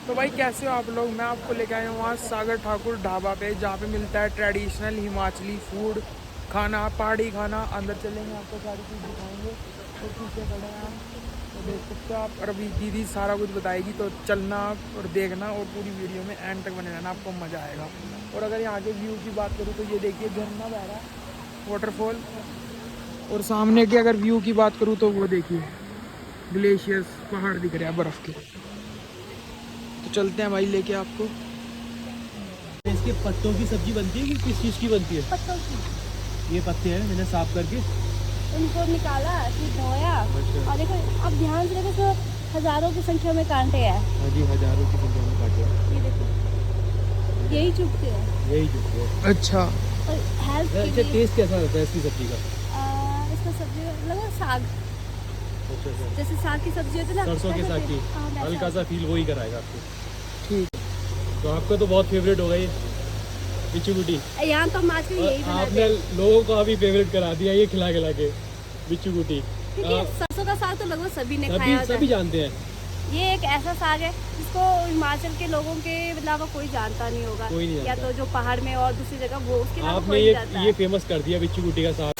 तो भाई कैसे हो आप लोग। मैं आपको लेके आया हूँ वहाँ सागर ठाकुर ढाबा पे, जहाँ पे मिलता है ट्रेडिशनल हिमाचली फूड, खाना, पहाड़ी खाना। अंदर चलेंगे, आपको सारी चीज़ दिखाएंगे। तो पीछे खड़े हैं हम, तो देख सकते हो आप। और अभी दीदी सारा कुछ बताएगी, तो चलना और देखना, और पूरी वीडियो में एंड तक बने रहना, आपको मज़ा आएगा। और अगर यहाँ के व्यू की बात करूँ तो ये देखिए झरना बह रहा है, वाटरफॉल। और सामने के अगर व्यू की बात करूँ तो वो देखिए ग्लेशियर्स, पहाड़ दिख रहे हैं बर्फ़ के। तो चलते हैं भाई लेके आपको। इसके पत्तों की सब्जी बनती है कि किस चीज़ की बनती है? पत्तों की। ये पत्ते हैं, मैंने साफ करके उनको निकाला, फिर धोया। अच्छा। और देखो, अब ध्यान से देखो, तो हजारों की संख्या में कांटे हैं। हाँ जी, हजारों की संख्या में काटे हैं। ये देखो, यही चुभते हैं। यही चुपते हैं। अच्छा, और हेल्थ के अच्छा, लिए टेस्ट कैसा रहता है इसकी सब्जी का? इसका सब्जी लगा साग, अच्छा अच्छा, जैसे साग की सब्जी होती है ना, सरसों के वैसा साग की टेस्ट। हाँ, वैसा। हल्का सा फील वही कराएगा आपको। ठीक। तो आपका तो बहुत फेवरेट होगा ये बिच्छू गुटी। यहाँ तो हम आजकल यही बनाते आपने हैं, लोगों का भी फेवरेट करा दिया ये खिला खिला के बिच्छू गुटी। क्योंकि सरसों का साग तो लगभग सभी ने खाया सभी होता सभी है। जानते हैं। ये एक ऐसा साग है जिसको हिमाचल के लोगों के अलावा कोई जानता नहीं होगा। कोई नहीं या जानता। तो जो पहाड़ में और दूसरी जगह, वो उसके अलावा आपने कोई नहीं जानता ये फेमस कर दिया बिच्छू गुटी का साग।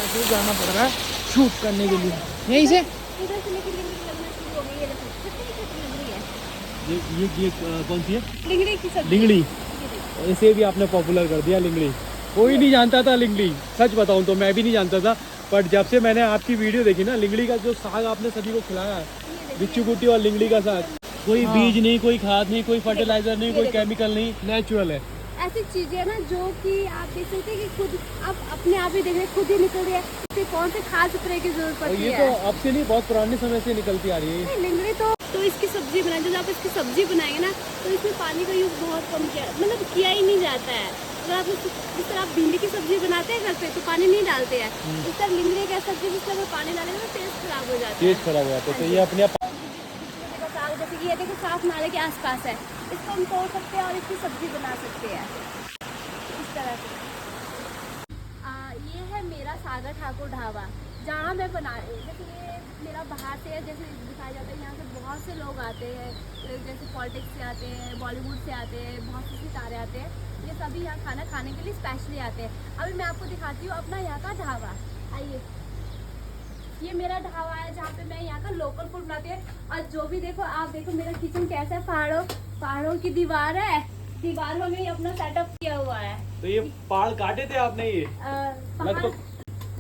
ऐसे जाना पड़ रहा है शूट करने के लिए यहीं से। इधर से लेके लिंगड़ी लगना शुरू हो गई है। देखो, छोटी-छोटी लिंगड़ी है। ये कौन सी है? लिंगड़ी की सब्जी। लिंगड़ी। ये देखो। इसे भी आपने पॉपुलर कर दिया लिंगड़ी। कोई नहीं जानता था लिंगड़ी, सच बताऊं तो मैं भी नहीं जानता था। बट जब से मैंने आपकी वीडियो देखी ना, लिंगड़ी का जो साग आपने सभी को खिलाया है, बिच्छू गुटी और लिंगड़ी का साग, कोई बीज नहीं, कोई खाद नहीं, कोई फर्टिलाइजर नहीं, कोई केमिकल नहीं, नेचुरल है। ऐसी चीजें है ना जो कि आप देख सकते हैं कि खुद आप अपने आप ही देख रहे हैं, खुद ही निकल रही है। इसे कौन से खाद स्प्रे की जरूरत और पड़ती ये है? तो अब से नहीं, बहुत पुराने समय से निकलती आ रही है। नहीं, लिंगड़ी तो इसकी सब्जी बनाए, जब आप इसकी सब्जी बनाएंगे ना, तो इसमें पानी का यूज बहुत कम किया, मतलब किया ही नहीं जाता है। अगर आप जिस तरह आप भिंडी की सब्जी बनाते हैं घर पे, तो पानी नहीं डालते हैं। इस तरह लिंगड़ी एक ऐसा सब्जी जिसमें अगर पानी डालेंगे तो टेस्ट खराब हो जाता है। टेस्ट खराब हो जाता है, तो ये अपने साग जैसे कि ये देखो, साफ नाले के आसपास है, इसको हम तोड़ सकते हैं और इसकी सब्जी बना सकते हैं इस तरह से। ये है मेरा सागर ठाकुर ढाबा, जहाँ मैं बना रही हूँ। जैसे ये मेरा बाहर से है, जैसे दिखाया जाता है, यहाँ से बहुत से लोग आते हैं, जैसे पॉलिटिक्स से आते हैं, बॉलीवुड से आते हैं, बहुत से सितारे आते हैं। ये सभी यहाँ खाना खाने के लिए स्पेशली आते हैं। अभी मैं आपको दिखाती हूँ अपना यहाँ का ढाबा। आइए, ये मेरा ढाबा है जहाँ पे मैं यहाँ का लोकल फूड बनाती हूँ। और जो भी देखो, आप देखो मेरा किचन कैसा है, पहाड़ों की दीवार है, दीवारों में ही अपना सेटअप किया हुआ है। तो ये पहाड़ काटे थे आपने? ये पहाड़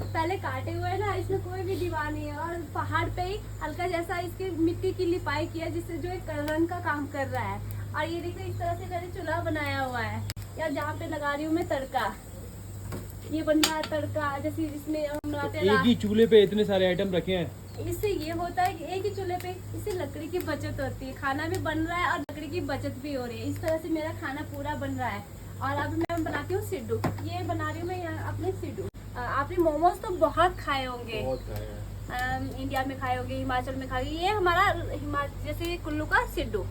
पहले काटे हुए हैं ना, इसमें कोई भी दीवार नहीं है। और पहाड़ पे ही हल्का जैसा इसकी मिट्टी की लिपाई किया, जिससे जो एक रंग का काम कर रहा है। और ये देखो, इस तरह से मैंने चूल्हा बनाया हुआ है, या जहाँ पे लगा रही हूँ मैं तड़का। ये बन रहा है तड़का, जैसे इसमें हम बनाते हैं। एक ही चूल्हे पे इतने सारे आइटम रखे हैं। इससे ये होता है कि एक ही चूल्हे पे इससे लकड़ी की बचत होती है, खाना भी बन रहा है और लकड़ी की बचत भी हो रही है। इस तरह से मेरा खाना पूरा बन रहा है। और अब मैं बनाती हूँ सिड्डू। ये बना रही हूँ मैं यहाँ अपने सिड्डू। आपने मोमोज तो बहुत खाए होंगे, इंडिया में खाए होंगे, हिमाचल में खाए। ये हमारा जैसे कुल्लू का सिड्डू,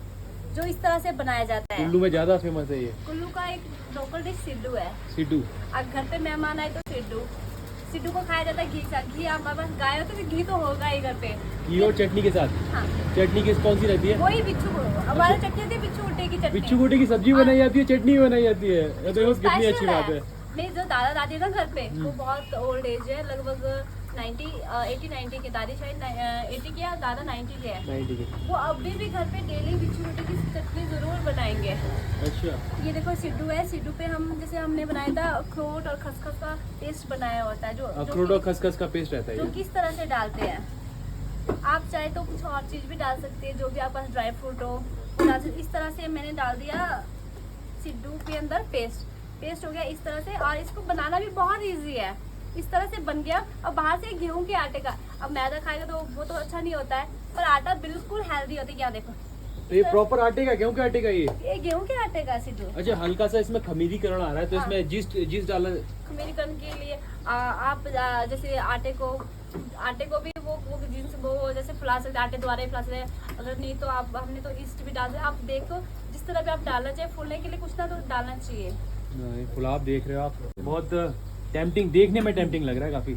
जो इस तरह से बनाया जाता है। कुल्लू में ज्यादा फेमस है ये। कुल्लू का एक लोकल डिश सिड्डू है। सिड्डू। अब घर पे मेहमान आए तो सिड्डू को खाया जाता है घी के साथ। घी हमारे पास गाय होती है, घी तो होगा ही घर पे। घी और चटनी के साथ। हाँ, चटनी किस कौन सी रहती है? वही बिच्छू, हमारे चटनी होती है बिच्छू गुटे की चटनी। बिच्छू गुटी की सब्जी बनाई जाती है, चटनी भी बनाई जाती है। ये देखो कितनी अच्छी स्पेशल बात है। मेरे जो दादा दादी है ना घर पे, वो बहुत ओल्ड एज है, लगभग 80-90 के। दादी शायद 80 के, या दादा 90 के है। 90 के। वो अभी भी घर पे डेली बिच्छू गुटे की चटनी जरूर बनाएंगे। अच्छा। ये देखो सिड्डू है। सिड्डू पे हम, जैसे हमने बनाया था, अखरोट और खसखस का पेस्ट बनाया होता है, जो अखरोट और खसखस का पेस्ट रहता है जो ये। किस तरह से डालते हैं। आप चाहे तो कुछ और चीज भी डाल सकते हैं, जो भी आपके पास ड्राई फ्रूट हो डाल सकते। इस तरह से मैंने डाल दिया सिड्डू के अंदर पेस्ट हो गया इस तरह से। और इसको बनाना भी बहुत इजी है, इस तरह से बन गया। अब बाहर से गेहूं के आटे का, अब मैदा खाएगा तो वो तो अच्छा नहीं होता है, पर आटा बिल्कुल हेल्दी होता है। क्या देखो, तो ये प्रॉपर आटे का, गेहूं के आटे का ये गेहूं के आटे का सिड्डू। अच्छा, हल्का सा इसमें खमीरीकरण आ रहा है, तो इसमें जीस्ट डालना। खमीरीकरण के लिए आप जैसे आटे को भी वो जिनसे वो जैसे फुला सकते, आटे द्वारा ही फुला सकते हैं। अगर नहीं तो आप, हमने तो ईस्ट भी डाल दिया। आप देखो जिस तरह भी आप डालना चाहिए, फूलने के लिए कुछ ना तो डालना चाहिए। गुलाब देख रहे हो आप, बहुत टेम्पटिंग, देखने में टेम्पटिंग लग रहा है काफी।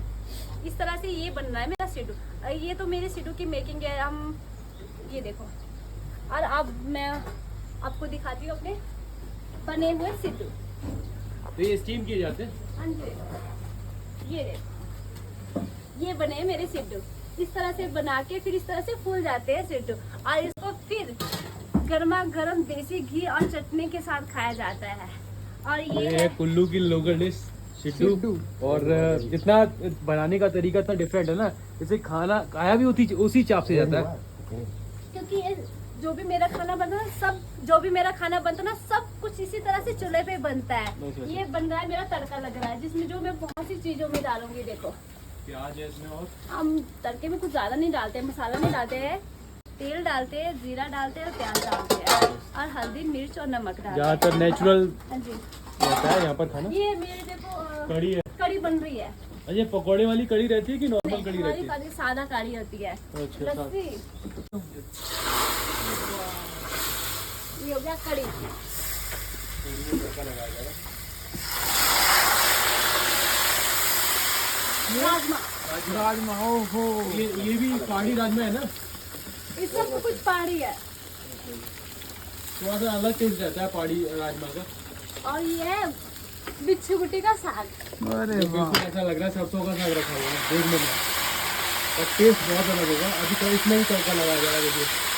इस तरह से ये बन रहा है मेरा सिड्डू। ये तो मेरे सिड्डू की मेकिंग है। हम ये देखो, और अब मैं आपको दिखाती हूँ अपने बने हुए सिड्डू। तो ये स्टीम किए जाते हैं? हाँ जी, ये देखो, ये बने हैं मेरे सिड्डू। इस तरह से बना के फिर इस तरह से फूल जाते हैं सिड्डू, और इसको फिर गर्मा गर्म देसी घी और चटनी के साथ खाया जाता है। और ये है कुल्लू की लोकल डिश सिड्डू। और जितना बनाने का तरीका था डिफरेंट है ना, जैसे खाया भी उसी चाप से जाता है। क्योंकि ये जो भी मेरा खाना बनता है ना, सब कुछ इसी तरह से चूल्हे पे बनता है। ये बन रहा है, मेरा तड़का लग रहा है, जिसमें जो मैं बहुत सी चीजों में डालूंगी। देखो प्याज है इसमें, और हम तड़के में कुछ ज्यादा नहीं डालते, मसाला नहीं डालते हैं, तेल डालते हैं, जीरा डालते हैं और प्याज डालते हैं, और हल्दी मिर्च और नमक डालते हैं। ज्यादातर नेचुरल हाँ जी, रहता है यहाँ पर खाना। ये मेरे देखो कड़ी है, कड़ी बन रही है। अच्छा पकौड़े वाली कड़ी रहती है कि नॉर्मल नहीं, कड़ी हमारी रहती है? कड़ी सादा कड़ी होती है। अच्छा, लस्सी, ये हो गया कड़ी। राजमा हो ये भी पहाड़ी राजमा है ना? इसमें तो कुछ पहाड़ी है, थोड़ा सा अलग टेस्ट रहता है पहाड़ी राजमा का। और ये है बिच्छू गुटी का साग। अरे तो वाह, बिल्कुल ऐसा लग रहा है सरसों का साग रखा हुआ है देखने में, और टेस्ट बहुत अलग होगा। अभी तो इसमें ही तड़का लगाया जा रहा है। देखिए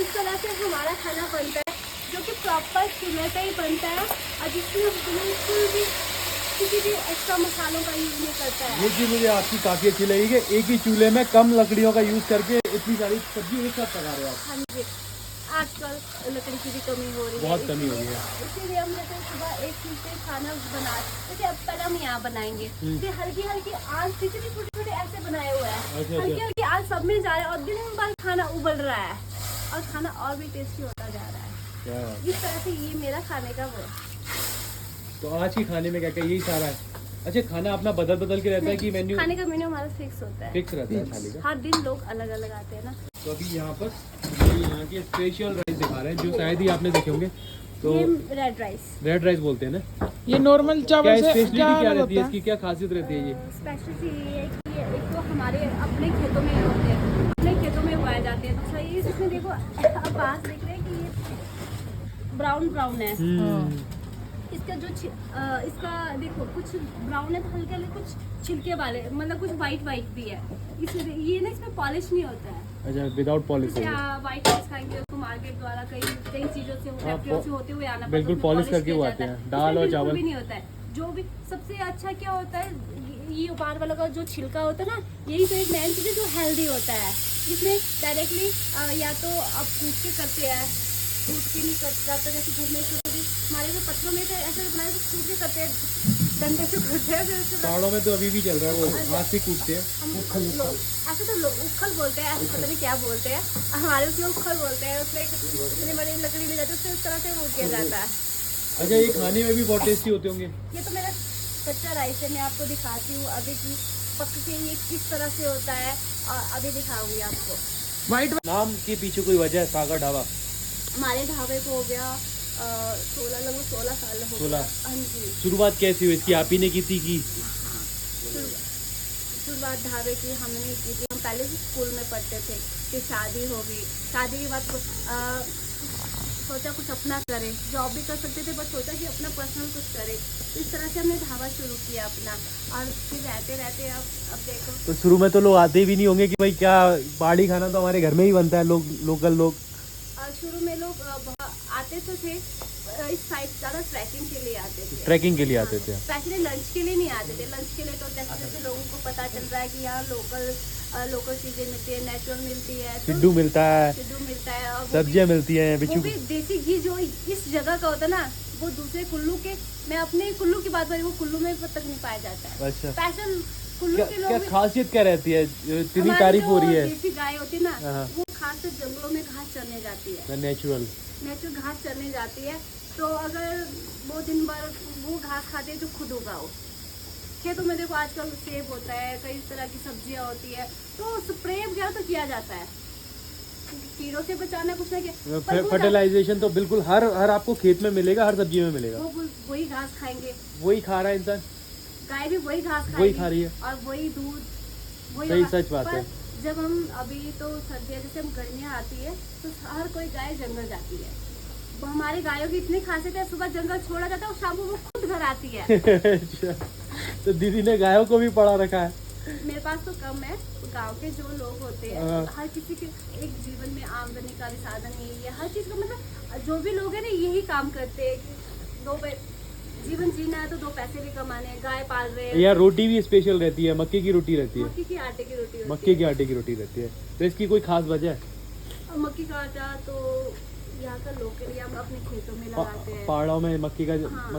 इस तरह से हमारा खाना बनता है, जो कि प्रॉपर चूल्हे पे ही बनता है, और जिसमें बिल्कुल भी किसी भी एक्स्ट्रा मसालों का यूज नहीं करता है। ये चीज़ मुझे आपकी काफ़ी अच्छी लगी कि एक ही चूल्हे में कम लकड़ियों का यूज़ करके इतनी सारी सब्जी एक साथ पका रहे हो आप। हाँ जी, आजकल लकड़ी की भी कमी हो रही है, बहुत कमी हो रही है। इसीलिए हम जैसे सुबह एक चीज से खाना बना, जैसे अब पहले हम यहाँ बनाएंगे, फिर हल्की हल्की आंच, पीछे भी छोटे छोटे ऐसे बनाए हुए हैं, अच्छा। हल्की हल्की आंच सब में जा रहा है, और दिन भर खाना उबल रहा है, और खाना और भी टेस्टी होता जा रहा है। क्या बात। इस तरह से ये मेरा खाने का वो है। तो आज के खाने में क्या क्या यही सारा है? अच्छा खाना अपना बदल बदल के रहता है कि मेन्यू खाने का मेन्यू हमारा फिक्स होता है, फिक्स रहता है थाली का? हर दिन लोग अलग अलग आते हैं ना। तो अभी यहाँ पर यहाँ के स्पेशल राइस दिखा रहे हैं, जो शायद ही आपने देखे होंगे। तो ये रेड राइस, रेड राइस बोलते हैं ना? ये नॉर्मल क्या चावल से स्पेशलिटी क्या क्या अलग रहती है होता इसकी, क्या खासियत रहती है ये? स्पेशलिटी ये है कि ये एक तो हमारे अपने खेतों में होते हैं, अपने खेतों में उगाए जाते हैं। दूसरा ये इसमें देखो, अब बात देख रहे हैं कि ये ब्राउन ब्राउन है, इसका जो इसका देखो कुछ ब्राउन है, तो हल्के हल्के कुछ छिलके वाले, मतलब कुछ वाइट वाइट भी है, इसलिए ये ना इसमें पॉलिश नहीं होता है। अच्छा विदाउट पॉलिश जैसे वाइट राइस खाएंगे तो मार्केट द्वारा कई चीजों से फैक्ट्रियों से होते हुए आना, बिल्कुल polish करके वो आते हैं, दाल और चावल भी नहीं होता है। जो भी सबसे अच्छा क्या होता है, ये बाहर वालों का जो छिलका होता है ना, यही तो एक मेन चीज है जो हेल्दी होता है। इसमें डायरेक्टली या तो आप कूट के करते हैं, कूट के नहीं करता, जैसे घर में छोटी हमारे जो पत्थरों में तो ऐसे बनाए तो कूट के करते हैं, डंडे से कूटते हैं, फिर उसके बाद पहाड़ों में तो अभी भी चल रहा है, वो हाथ से कूटते हैं। ऐसे तो लोग उखल बोलते हैं, ऐसे पता नहीं क्या बोलते हैं, हमारे उसमें उखल बोलते हैं। उसमें इतनी बड़ी लकड़ी ले जाते हैं, उससे उस तरह से वो किया जाता है। अच्छा ये खाने में भी बहुत टेस्टी होते होंगे। ये तो मेरा कच्चा राइस है, मैं आपको दिखाती हूँ अभी की पक के ये किस तरह से होता है, और अभी दिखाऊंगी आपको। व्हाइट नाम के पीछे कोई वजह है? सागर ढाबा हमारे ढाबे को हो गया 16 साल हो 16। गया। हाँ जी, शुरुआत कैसी हुई इसकी, आप ही ने की थी कि? शुरुआत ढाबे की हमने की थी। हम पहले से स्कूल में पढ़ते थे, फिर शादी हो गई, शादी के बाद सोचा कुछ अपना करें, जॉब भी कर सकते थे, बट सोचा कि अपना पर्सनल कुछ करें, तो इस तरह से हमने ढाबा शुरू किया अपना। और फिर रहते रहते अब देखो, तो शुरू में तो लोग आते भी नहीं होंगे कि भाई क्या पहाड़ी खाना तो हमारे घर में ही बनता है, लोग लोकल लोग। शुरू में लोग आते तो थे, इस साइड ज़्यादा ट्रैकिंग के लिए आते थे, ट्रैकिंग के लिए आते थे। स्पेशली लंच के लिए नहीं आते थे। लंच के लिए तो जैसे जैसे लोगों को पता चल रहा है कि यहाँ लोकल चीज़ें मिलती है, नेचुरल मिलती है, तो सिड्डू मिलता है, सिड्डू मिलता है, और वो भी- सब्जियां मिलती हैं, वो बिच्छू। भी देसी घी जो इस जगह का होता है ना, वो दूसरे कुल्लू के, मैं अपने कुल्लू की बात करूँ, वो कुल्लू में तक नहीं पाया जाता है। अच्छा स्पेशल कुल्लू क्या के क्या लोग भी- खासियत क्या रहती है जो इतनी हमारी तारीफ जो हो रही है? देसी गाय होती है ना, हाँ। वो खास कर जंगलों में घास चरने जाती है, नेचुरल। नेचुरल घास चरने जाती है। तो अगर वो दिन भर वो घास खाते हैं जो खुद उगाओ, खेतों में देखो आजकल सेब होता है, कई तरह की सब्जियां होती है, तो स्प्रे वगैरह तो किया जाता है, कीड़ों से बचाना कुछ ना क्या, पर वो फर्टिलाइजेशन तो बिल्कुल हर आपको खेत में मिलेगा, हर सब्जी में मिलेगा। वही घास खाएंगे, वही खा रहा है इंसान, गाय भी वही घास खाएगी, वही खा रही है, और वही दूध वही सही होगा। सच बात पर है। जब हम अभी तो सर्दियाँ जैसे हम गर्मियाँ आती है तो हर कोई गाय जंगल जाती है। वो हमारी गायों की इतनी खासियत है, सुबह जंगल छोड़ा जाता है और शाम को वो खुद घर आती है। अच्छा, तो दीदी ने गायों को भी पढ़ा रखा है। मेरे पास तो कम है, गांव के जो लोग होते हैं हर किसी के एक जीवन में आमदनी का भी साधन यही है, हर चीज का मतलब जो भी लोग हैं ना यही काम करते हैं कि जीवन जीना है तो 2 पैसे भी कमाने हैं, गाय पाल रहे हैं। यार रोटी भी स्पेशल रहती है, मक्के की रोटी रहती है, मक्के की आटे की रोटी, मक्के के आटे की रोटी रहती है। तो इसकी कोई खास वजह है? और मक्की का आटा तो यहाँ का लोग के लिए हम अपने खेतों में लगाते हैं। पहाड़ों में मक्का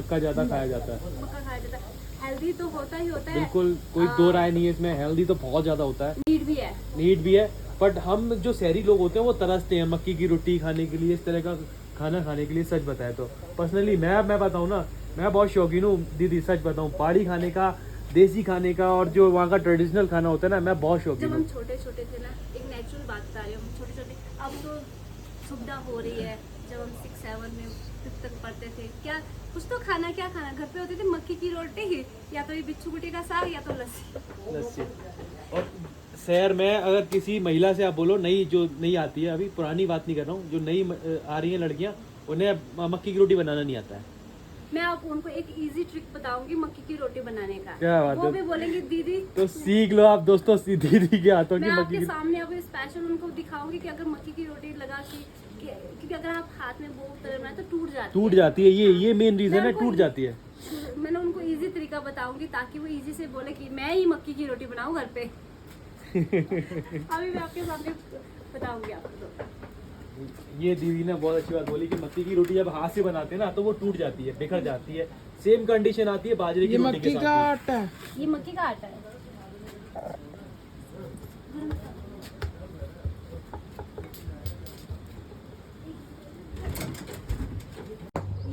हाँ। ज्यादा खाया जाता है। मक्का खाया जाता है, हेल्दी तो होता ही होता है, बिल्कुल, कोई दो राय नहीं है इसमें, हेल्दी तो बहुत ज्यादा होता है, नीड भी है, नीड भी है। बट हम जो शहरी लोग होते हैं वो तरसते हैं मक्की की रोटी खाने के लिए, इस तरह का खाना खाने के लिए। सच बताए तो पर्सनली मैं बताऊँ ना, मैं बहुत शौकीन हूँ दीदी, सच बताऊँ, पहाड़ी खाने का, देसी खाने का, और जो वहाँ का ट्रेडिशनल खाना होता है ना, मैं बहुत शौकीन जब हूँ। हम छोटे छोटे थे ना, एक नेचुरल बात बता रही हूँ, छोटे छोटे, अब तो सुविधा हो रही है। जब हम 6-7 में 5th तक पढ़ते थे, क्या कुछ तो खाना, क्या खाना घर पे होती थी, मक्की की रोटी, या तो ये बिच्छू गुटी का साग, या तो लस्सी। और शहर में अगर किसी महिला से आप बोलो, नई जो नई आती है, अभी पुरानी बात नहीं कर रहा हूँ, जो नई आ रही हैं लड़कियाँ, उन्हें मक्की की रोटी बनाना नहीं आता है। मैं आप उनको एक इजी ट्रिक बताऊंगी मक्की की रोटी बनाने का, क्या बात वो है? भी बोलेंगे दीदी तो सीख लो आप दोस्तों, दीदी के हाथों की मैं मक्की आपके की। सामने अब स्पेशल उनको दिखाऊंगी कि अगर मक्की की रोटी लगा क्योंकि अगर आप हाथ में वो तरह तो टूट जाती है। ये मेन रीजन है, टूट जाती है। मैंने उनको इजी तरीका बताऊंगी ताकि वो इजी से बोले कि मैं ही मक्की की रोटी बनाऊं घर पे। अभी मैं आपके सामने बताऊंगी आपको। ये दीदी ने बहुत अच्छी बात बोली कि मक्की की रोटी जब हाथ से बनाते हैं ना तो वो टूट जाती है, बिखर जाती है। सेम कंडीशन आती है बाजरे की ये रोटी के मक्की साथ का भी। आटा है, ये मक्की का आटा है।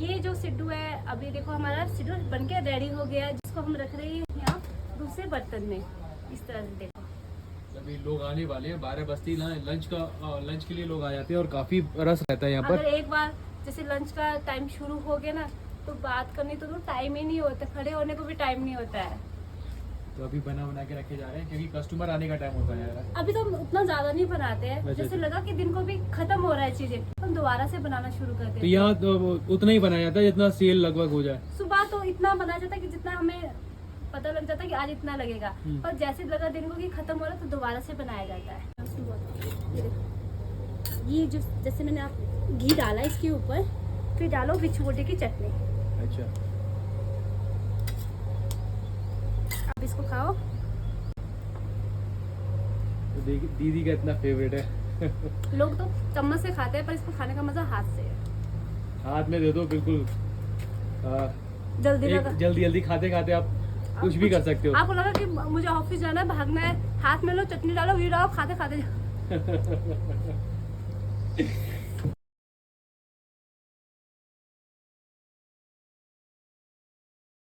ये जो सिड्डू है, अभी देखो हमारा सिड्डू बनके रेडी हो गया है, जिसको हम रख रहे हैं यहाँ दूसरे बर्तन में, इस तरह से देखो। अभी लोग आने वाले हैं, 12 बजते लंच के लिए लोग आ जाते हैं और काफी रस रहता है यहाँ पर। अगर एक बार जैसे लंच का टाइम शुरू हो गया ना, तो बात करनी तो टाइम ही नहीं होता, खड़े होने को भी टाइम नहीं होता है। तो अभी बना के रखे जा रहे हैं क्योंकि कस्टमर आने का टाइम होता है यार। अभी तो हम उतना ज्यादा नहीं बनाते हैं, अच्छा, जैसे लगा कि दिन को भी खत्म हो रहा है चीजें, हम दोबारा से बनाना शुरू करते तो हैं। यहाँ तो उतना ही बनाया जाता है जितना सेल लगभग हो जाए। सुबह तो इतना बनाया जाता है कि जितना हमें पता लग जाता है कि आज इतना लगेगा, पर जैसे लगा दिन को कि खत्म हो रहा है तो दोबारा से बनाया जाता है। ये देखो, ये जो जैसे मैंने आप घी डाला इसके ऊपर, फिर डालो बिच्छू गुटी की चटनी। अच्छा, अब इसको खाओ। तो दीदी का इतना फेवरेट है। लोग तो चम्मच से खाते हैं, पर इसको खाने का मजा हाथ से है। हाथ में दे दो, बिल्कुल जल्दी जल्दी खाते खाते आप कुछ भी कर सकते हो। आपको लगा कि मुझे ऑफिस जाना है, भागना है, हाथ में लो, चटनी डालो, वीडियो डालो, खाते खाते